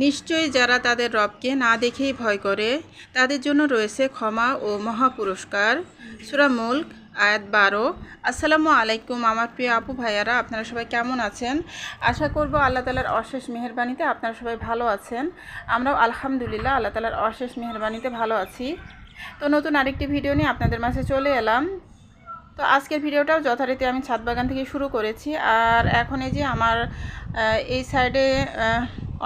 নিশ্চয়ই যারা তাদের রবকে না দেখেই ভয় করে তাদের জন্য রয়েছে ক্ষমা ও মহা পুরস্কার। সূরা মুলক আয়াত 12। আসসালামু আলাইকুম আমার প্রিয় আপু ভাইয়ারা, আপনারা সবাই কেমন আছেন? আশা করব আল্লাহ তাআলার অশেষ মেহেরবানিতে আপনারা সবাই ভালো আছেন। আমরাও আলহামদুলিল্লাহ আল্লাহ তাআলার অশেষ মেহেরবানিতে ভালো আছি। তো নতুন আরেকটি ভিডিও নিয়ে আপনাদের মাঝে চলে এলাম। তো আজকের ভিডিওটাও যথারীতি আমি ছাদ বাগান থেকে শুরু করেছি। আর এখন এই যে আমার এই সাইডে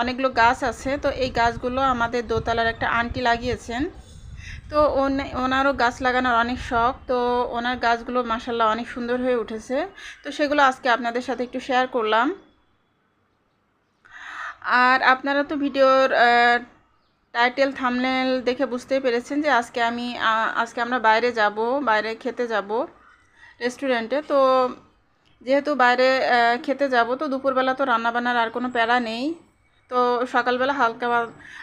অনেকগুলো গাছ আছে। তো এই গাছগুলো আমাদের দোতলার একটা আন্টি লাগিয়েছেন। তো ওনারও গাছ লাগানোর অনেক শখ। তো ওনার গাছগুলো মাশাআল্লাহ অনেক সুন্দর হয়ে উঠেছে। তো সেগুলো আজকে আপনাদের সাথে একটু শেয়ার করলাম। আর আপনারা তো ভিডিওর টাইটেল থাম্বনেল দেখে বুঝতেই পেরেছেন যে আজকে আমরা বাইরে খেতে যাব রেস্টুরেন্টে। তো যেহেতু বাইরে খেতে যাব, তো দুপুরবেলা তো রান্নাবান্নার আর কোনো প্যারা নেই। তো সকালবেলা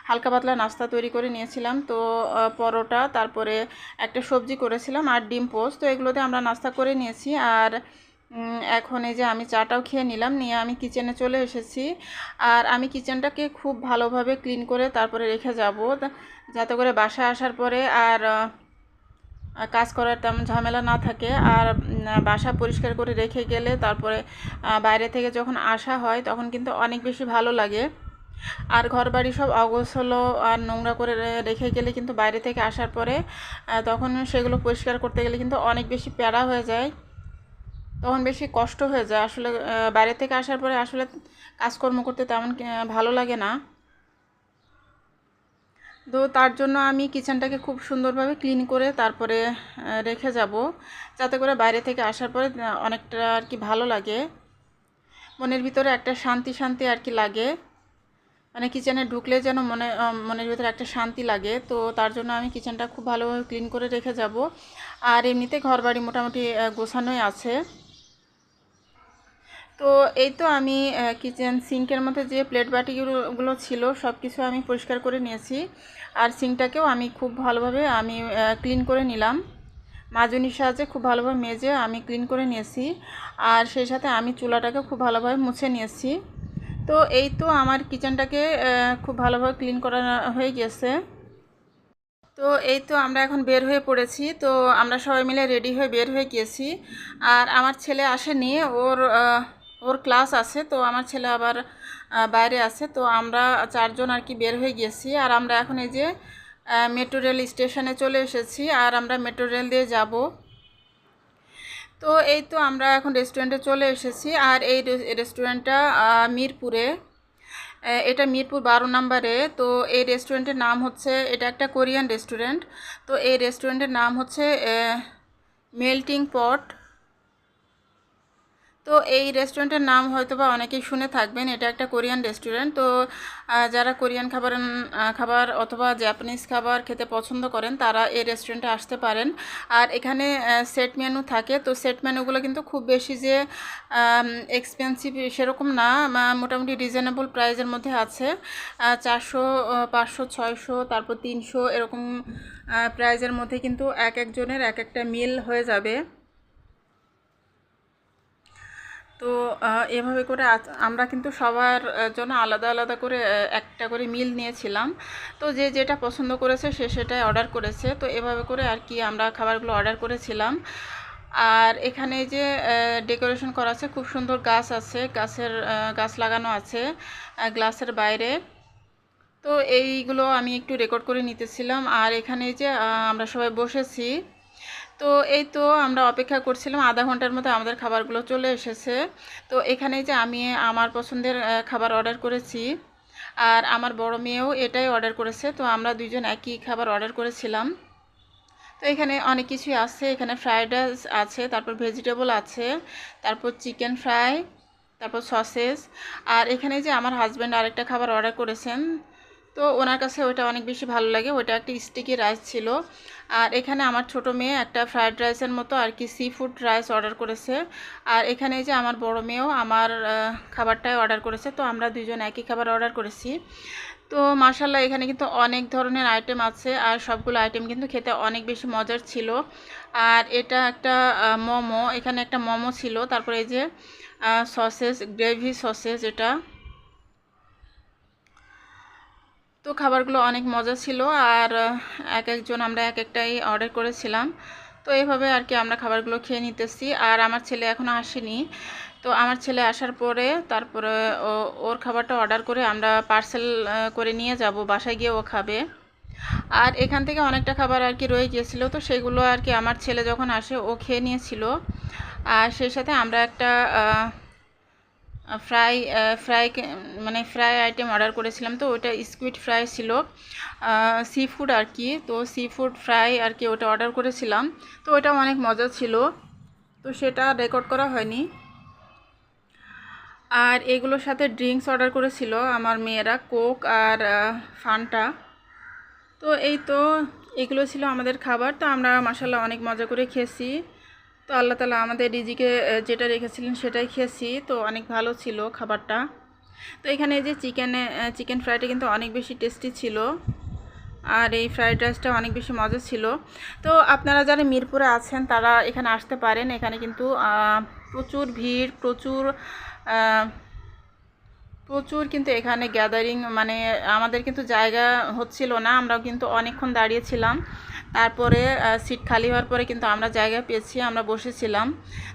হালকা পাতলা নাস্তা তৈরি করে নিয়েছিলাম। তো পরোটা, তারপরে একটা সবজি করেছিলাম আর ডিম পোস্ট। তো এগুলোতে আমরা নাস্তা করে নিয়েছি। আর এখন এই যে আমি চাটাও খেয়ে নিলাম, নিয়ে আমি কিচেনে চলে এসেছি। আর আমি কিচেনটাকে খুব ভালোভাবে ক্লিন করে তারপরে রেখে যাব, যাতে করে বাসায় আসার পরে আর কাজ করার তেমন ঝামেলা না থাকে। আর বাসা পরিষ্কার করে রেখে গেলে তারপরে বাইরে থেকে যখন আসা হয় তখন কিন্তু অনেক বেশি ভালো লাগে। আর ঘর বাড়ি সব অগোছালো আর নোংরা করে রেখে গেলে কিন্তু বাইরে থেকে আসার পরে তখন সেগুলো পরিষ্কার করতে গেলে কিন্তু অনেক বেশি প্যারা হয়ে যায়, তখন বেশি কষ্ট হয়ে যায়। আসলে বাইরে থেকে আসার পরে আসলে কাজকর্ম করতে তেমন ভালো লাগে না। তো তার জন্য আমি কিচেনটাকে খুব সুন্দরভাবে ক্লিন করে তারপরে রেখে যাব, যাতে করে বাইরে থেকে আসার পরে অনেকটা আর কি ভালো লাগে, মনের ভিতরে একটা শান্তি শান্তি আর কি লাগে। মানে কিচেনে ঢুকলে যেন মনের ভিতরে একটা শান্তি লাগে। তো তার জন্য আমি কিচেনটা খুব ভালোভাবে ক্লিন করে রেখে যাব। আর এমনিতে ঘর বাড়ি মোটামুটি গোছানোই আছে। তো এই তো আমি কিচেন সিঙ্কের মধ্যে যে প্লেট বাটিগুলো ছিল সব কিছু আমি পরিষ্কার করে নিয়েছি। আর সিঙ্কটাকেও আমি খুব ভালোভাবে ক্লিন করে নিলাম, মাজনির সাহায্যে খুব ভালোভাবে মেজে আমি ক্লিন করে নিয়েছি। আর সেই সাথে আমি চুলাটাকে খুব ভালোভাবে মুছে নিয়েছি। তো এই তো আমার কিচেনটাকে খুব ভালোভাবে ক্লিন করা হয়ে গেছে। তো এই তো আমরা এখন বের হয়ে পড়েছি। তো আমরা সবাই মিলে রেডি হয়ে বের হয়ে গিয়েছি। আর আমার ছেলে আসেনি, ওর ক্লাস আছে। তো আমার ছেলে আবার বাইরে আছে। তো আমরা চারজন আর কি বের হয়ে গিয়েছি। আর আমরা এখন এই যে মেট্রো রেল স্টেশনে চলে এসেছি। আর আমরা মেট্রো রেল দিয়ে যাব। তো এই তো আমরা এখন রেস্টুরেন্টে চলে এসেছি। আর এই রেস্টুরেন্টটা মিরপুরে, এটা মিরপুর 12 নম্বরে। তো এই রেস্টুরেন্টের নাম হচ্ছে, এটা একটা কোরিয়ান রেস্টুরেন্ট। তো এই রেস্টুরেন্টের নাম হচ্ছে মেল্টিং পট। তো এই রেস্টুরেন্টের নাম হয়তো বা অনেকেই শুনে থাকবেন, এটা একটা কোরিয়ান রেস্টুরেন্ট। তো যারা কোরিয়ান খাবার অথবা জাপানিজ খাবার খেতে পছন্দ করেন তারা এই রেস্টুরেন্টে আসতে পারেন। আর এখানে সেট মেনু থাকে। তো সেট মেনুগুলো কিন্তু খুব বেশি যে এক্সপেন্সিভ সেরকম না, মোটামুটি রিজনেবল প্রাইসের মধ্যে আছে। 400, 500, 600, তারপর 300 এরকম প্রাইসের মধ্যে কিন্তু একজনের একটা মিল হয়ে যাবে। তো এভাবে করে আমরা কিন্তু সবার জন্য আলাদা আলাদা করে একটা করে মিল নিয়েছিলাম। তো যে যেটা পছন্দ করেছে সে সেটাই অর্ডার করেছে। তো এভাবে করে আর কি আমরা খাবারগুলো অর্ডার করেছিলাম। আর এখানে যে ডেকোরেশন করা আছে, খুব সুন্দর গাছ আছে, গাছ লাগানো আছে গ্লাসের বাইরে। তো এইগুলো আমি একটু রেকর্ড করে নিতেছিলাম। আর এখানে যে আমরা সবাই বসেছি। তো এই তো আমরা অপেক্ষা করছিলাম, আধা ঘন্টার মধ্যে আমাদের খাবারগুলো চলে এসেছে। তো এখানে যে আমি আমার পছন্দের খাবার অর্ডার করেছি। আর আমার বড় মেয়েও এটাই অর্ডার করেছে। তো আমরা দুইজন একই খাবার অর্ডার করেছিলাম। তো এখানে অনেক কিছুই আছে, এখানে ফ্রাইড রাইস আছে, তারপর ভেজিটেবল আছে, তারপর চিকেন ফ্রাই, তারপর সসেস। আর এখানে যে আমার হাজব্যান্ড আরেকটা খাবার অর্ডার করেছেন। তো ওনার কাছে ওইটা অনেক বেশি ভালো লাগে, ওইটা একটা স্টিকি রাইস ছিল। আর এখানে আমার ছোট মেয়ে একটা ফ্রাইড রাইসের মতো আর কি সি ফুড রাইস অর্ডার করেছে। আর এখানে যে আমার বড় মেয়েও আমার খাবারটাই অর্ডার করেছে। তো আমরা দুইজন একই খাবার অর্ডার করেছি। তো মাশাআল্লাহ এখানে কিন্তু অনেক ধরনের আইটেম আছে। আর সবগুলো আইটেম কিন্তু খেতে অনেক বেশি মজার ছিল। আর এটা একটা মোমো, এখানে একটা মোমো ছিল। তারপরে এই যে সসেস, গ্রেভি সসেস, এটা তো খাবারগুলো অনেক মজা ছিল। আর এক একজন আমরা এক একটাই অর্ডার করেছিলাম। তো এইভাবে আর কি আমরা খাবারগুলো খেয়ে নিতেছি। আর আমার ছেলে এখনও আসেনি। তো আমার ছেলে আসার পরে তারপরে ওর খাবারটা অর্ডার করে আমরা পার্সেল করে নিয়ে যাব, বাসায় গিয়ে ও খাবে। আর এখান থেকে অনেকটা খাবার আর কি রয়ে গিয়েছিল, তো সেগুলো আর কি আমার ছেলে যখন আসে ও খেয়ে নিয়েছিল। আর সেই সাথে আমরা একটা ফ্রাই ফ্রাই মানে ফ্রাই আইটেম অর্ডার করেছিলাম। তো ওটা স্কুইড ফ্রাই ছিল, সি ফুড আর কি। তো সি ফুড ফ্রাই আর কি ওটা অর্ডার করেছিলাম। তো ওটা অনেক মজা ছিল, তো সেটা রেকর্ড করা হয়নি। আর এগুলোর সাথে ড্রিঙ্কস অর্ডার করেছিল আমার মেয়েরা, কোক আর ফান্টা। তো এই তো এগুলো ছিল আমাদের খাবার। তো আমরা মাশাআল্লাহ অনেক মজা করে খেয়েছি। তো আল্লাহ তাআলা আমাদের রিজিকে যেটা রেখেছিলেন সেটাই খেয়েছি। তো অনেক ভালো ছিল খাবারটা। তো এখানে এই যে চিকেন ফ্রাইটা কিন্তু অনেক বেশি টেস্টি ছিল। আর এই ফ্রাইড রাইসটা অনেক বেশি মজা ছিল। তো আপনারা যারা মিরপুরে আছেন তারা এখানে আসতে পারেন। এখানে কিন্তু প্রচুর ভিড়, প্রচুর কিন্তু এখানে গ্যাদারিং, মানে আমাদের কিন্তু জায়গা হচ্ছিল না, আমরাও কিন্তু অনেকক্ষণ দাঁড়িয়েছিলাম। তারপরে সিট খালি হওয়ার পরে কিন্তু আমরা জায়গা পেয়েছি, আমরা বসেছিলাম।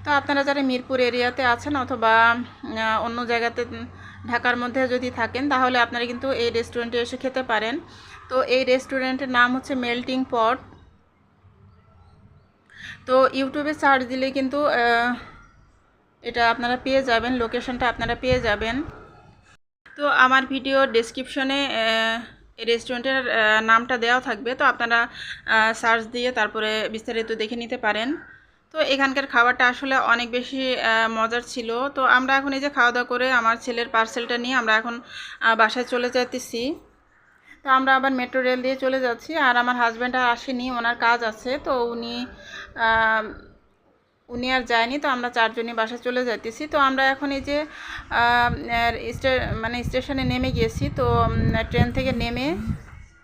তো আপনারা যারা মিরপুর এরিয়াতে আছেন অথবা অন্য জায়গাতে ঢাকার মধ্যে যদি থাকেন তাহলে আপনারা কিন্তু এই রেস্টুরেন্টে এসে খেতে পারেন। তো এই রেস্টুরেন্টের নাম হচ্ছে মেল্টিং পট। তো ইউটিউবে সার্চ দিলে কিন্তু এটা আপনারা পেয়ে যাবেন, লোকেশনটা আপনারা পেয়ে যাবেন। তো আমার ভিডিও ডেসক্রিপশনে রেস্টুরেন্টের নামটা দেওয়া থাকবে, তো আপনারা সার্চ দিয়ে তারপরে বিস্তারিত দেখে নিতে পারেন। তো এখানকার খাবারটা আসলে অনেক বেশি মজার ছিল। তো আমরা এখন এই যে খাওয়া দাওয়া করে আমার ছেলের পার্সেলটা নিয়ে আমরা এখন বাসায় চলে যেতেছি। তো আমরা আবার মেট্রো রেল দিয়ে চলে যাচ্ছি। আর আমার হাজব্যান্ড আর আসেনি, ওনার কাজ আছে, তো উনি আর যায়নি। তো আমরা চারজনই বাসায় চলে যাইতেছি। তো আমরা এখন এই যে মানে স্টেশনে নেমে গিয়েছি। তো ট্রেন থেকে নেমে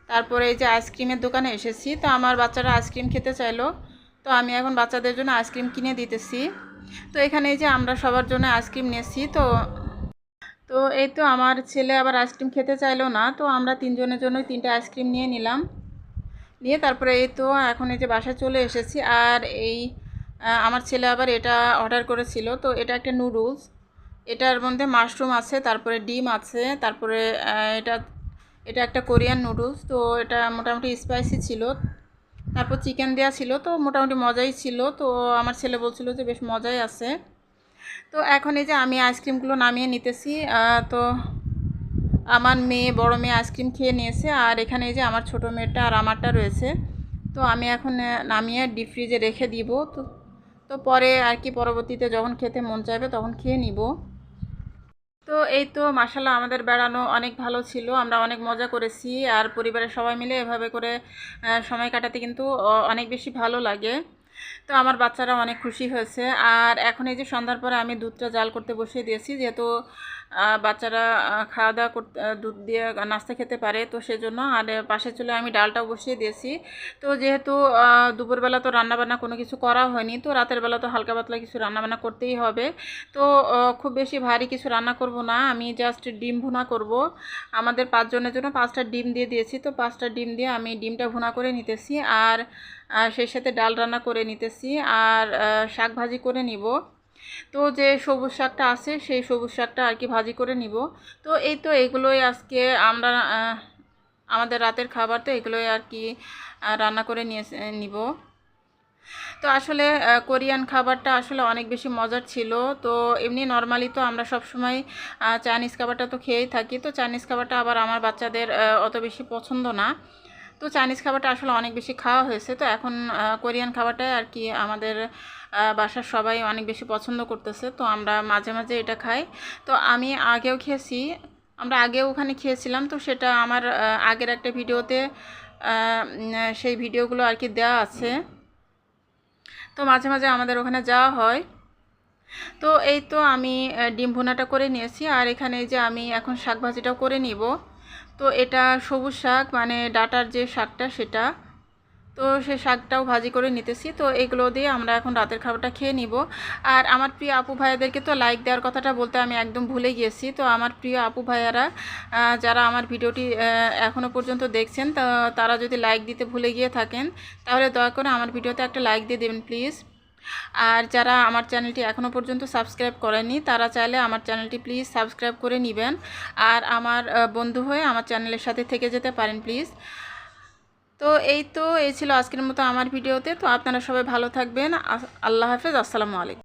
তারপরে এই যে আইসক্রিমের দোকানে এসেছি। তো আমার বাচ্চারা আইসক্রিম খেতে চাইলো, তো আমি এখন বাচ্চাদের জন্য আইসক্রিম কিনে দিতেছি। তো এখানে এই যে আমরা সবার জন্য আইসক্রিম নিয়েছি। তো তো এই তো আমার ছেলে আবার আইসক্রিম খেতে চাইলো না, তো আমরা তিনজনের জন্যই 3টা আইসক্রিম নিয়ে নিলাম। নিয়ে তারপরে এই তো এখন এই যে বাসায় চলে এসেছি। আর এই আমার ছেলে আবার এটা অর্ডার করেছিল। তো এটা একটা নুডলস, এটার মধ্যে মাশরুম আছে, তারপরে ডিম আছে, তারপরে এটা এটা একটা কোরিয়ান নুডলস। তো এটা মোটামুটি স্পাইসি ছিল, তারপর চিকেন দেওয়া ছিল, তো মোটামুটি মজাই ছিল। তো আমার ছেলে বলছিল যে বেশ মজাই আছে। তো এখন এই যে আমি আইসক্রিমগুলো নামিয়ে নিতেছি। তো আমার বড় মেয়ে আইসক্রিম খেয়ে নিয়েছে। আর এখানে এই যে আমার ছোটো মেয়েটা আর আমারটা রয়েছে। তো আমি এখন নামিয়ে ডিপ ফ্রিজে রেখে দিব। তো পরে আর কি পরবর্তীতে যখন খেতে মন চাইবে তখন খেয়ে নিব। তো এই তো মাশাআল্লাহ আমাদের বেড়ানো অনেক ভালো ছিল, আমরা অনেক মজা করেছি। আর পরিবারের সবাই মিলে এভাবে করে সময় কাটাতে কিন্তু অনেক বেশি ভালো লাগে। তো আমার বাচ্চারা অনেক খুশি হয়েছে। আর এখন এই যে সন্ধ্যার পরে আমি দুধটা জাল করতে বসিয়ে দিয়েছি, যেহেতু বাচ্চারা খাওয়া দাওয়া করতে দুধ দিয়ে নাস্তা খেতে পারে, তো সেজন্য। আর পাশে চলে আমি ডালটাও বসিয়ে দিয়েছি। তো যেহেতু দুপুরবেলা তো রান্নাবান্না কোনো কিছু করা হয়নি, তো রাতের বেলা তো হালকা পাতলা কিছু রান্নাবান্না করতেই হবে। তো খুব বেশি ভারী কিছু রান্না করব না, আমি জাস্ট ডিম ভুনা করব। আমাদের 5 জনের জন্য 5টা ডিম দিয়ে দিয়েছি। তো 5টা ডিম দিয়ে আমি ডিমটা ভুনা করে নিতেছি। আর সেই সাথে ডাল রান্না করে নিতেছি। আর শাক ভাজি করে নিব। তো যে সবুজ শাকটা আছে সেই সবুজ শাকটা আর কি ভাজি করে নিব। তো এই তো এগুলোই আজকে আমরা আমাদের রাতের খাবার, তো এগুলোই আর কি রান্না করে নিব। তো আসলে কোরিয়ান খাবারটা আসলে অনেক বেশি মজার ছিল। তো এমনি নর্মালি তো আমরা সব সময় চাইনিজ খাবারটা তো খেয়েই থাকি। তো চাইনিজ খাবারটা আবার আমার বাচ্চাদের অত বেশি পছন্দ না। তো চাইনিজ খাবারটা আসলে অনেক বেশি খাওয়া হয়েছে। তো এখন কোরিয়ান খাবারটাই আর কি আমাদের বাসার সবাই অনেক বেশি পছন্দ করতেছে। তো আমরা মাঝে মাঝে এটা খাই। তো আমি আগেও খেয়েছি, আমরা আগেও ওখানে খেয়েছিলাম। তো সেটা আমার আগের একটা ভিডিওতে সেই ভিডিওগুলো আর কি দেওয়া আছে। তো মাঝে মাঝে আমাদের ওখানে যাওয়া হয়। তো এই তো আমি ডিম ভুনাটা করে নিয়েছি। আর এখানে এই যে আমি এখন শাক ভাজিটাও করে নিব। তো এটা সবুজ শাক, মানে ডাটার যে শাকটা সেটা। তো সে শাকটাও ভাজি করে নিতেছি। তো এগুলো দিয়ে আমরা এখন রাতের খাবারটা খেয়ে নিব। আর আমার প্রিয় আপু ভাইয়াদেরকে তো লাইক দেওয়ার কথাটা বলতে আমি একদম ভুলে গিয়েছি। তো আমার প্রিয় আপু ভাইয়ারা যারা আমার ভিডিওটি এখনও পর্যন্ত দেখছেন, তারা যদি লাইক দিতে ভুলে গিয়ে থাকেন তাহলে দয়া করে আমার ভিডিওতে একটা লাইক দিয়ে দেবেন প্লিজ। আর যারা আমার চ্যানেলটি এখনও পর্যন্ত সাবস্ক্রাইব করেনি তারা চাইলে আমার চ্যানেলটি প্লিজ সাবস্ক্রাইব করে নেবেন। আর আমার বন্ধু হয়ে আমার চ্যানেলের সাথে থেকে যেতে পারেন প্লিজ। তো এই ছিল আজকের মতো আমার ভিডিওতে। তো আপনারা সবাই ভালো থাকবেন। আল্লাহ হাফেজ, আসসালামু আলাইকুম।